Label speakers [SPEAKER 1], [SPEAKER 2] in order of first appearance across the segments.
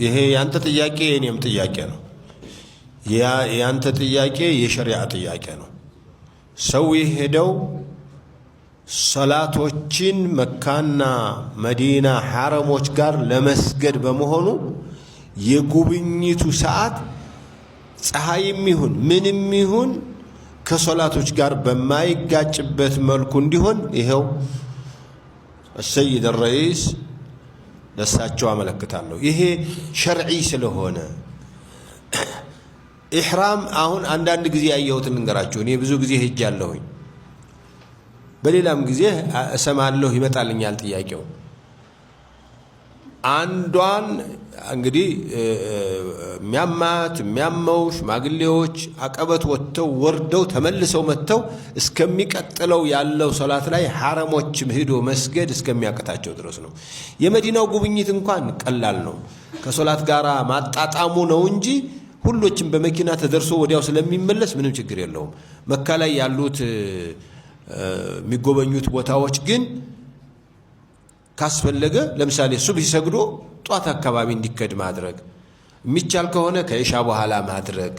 [SPEAKER 1] ይሄ ያንተ ጥያቄ የኔም ጥያቄ ነው ያንተ ጥያቄ የሸሪዓ ጥያቄ ነው ሰው ይሄደው ሶላቶችን መካና መዲና ሐረሞች ጋር ለመስገድ በመሆኑ የጉብኝቱ ሰዓት ፀሐይም ይሁን ምንም ይሁን ከሶላቶች ጋር በማይጋጭበት መልኩ እንዲሆን ይሄው السيد الرئيس ለሳቸው አመለክታለሁ ይሄ ሸርዒ ስለሆነ ኢህራም አሁን አንዳንድ ጊዜ ያየሁትን እንገራችሁ እኔ ብዙ ጊዜ ሄጃለሁኝ በሌላም ጊዜ እሰማለሁ ይመጣልኛል ጥያቄው አንዷን እንግዲህ የሚያማው ሽማግሌዎች አቀበት ወጥተው ወርደው ተመልሰው መጥተው እስከሚቀጥለው ያለው ሶላት ላይ ሐረሞች ሄዶ መስገድ እስከሚያቀታቸው ድረስ ነው የመዲናው ጉብኝት እንኳን ቀላል ነው ከሶላት ጋራ ማጣጣሙ ነው እንጂ ሁሉችም በመኪና ተደርሶ ወዲያው ስለሚመለስ ምንም ችግር የለውም መካ ላይ ያሉት የሚጎበኙት ቦታዎች ግን ካስፈለገ ለምሳሌ ሱብህ ሰግዶ ጧት አካባቢ እንዲከድ ማድረግ የሚቻል ከሆነ ከኢሻ በኋላ ማድረግ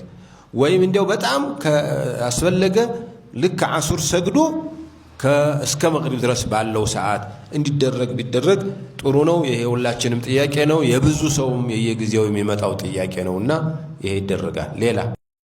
[SPEAKER 1] ወይም እንደው በጣም ካስፈለገ ልክ አሱር ሰግዶ እስከ መግሪብ ድረስ ባለው ሰዓት እንዲደረግ ቢደረግ ጥሩ ነው ይሄ ሁላችንም ጥያቄ ነው የብዙ ሰውም የየጊዜው የሚመጣው ጥያቄ ነውና ይሄ ይደረጋል ሌላ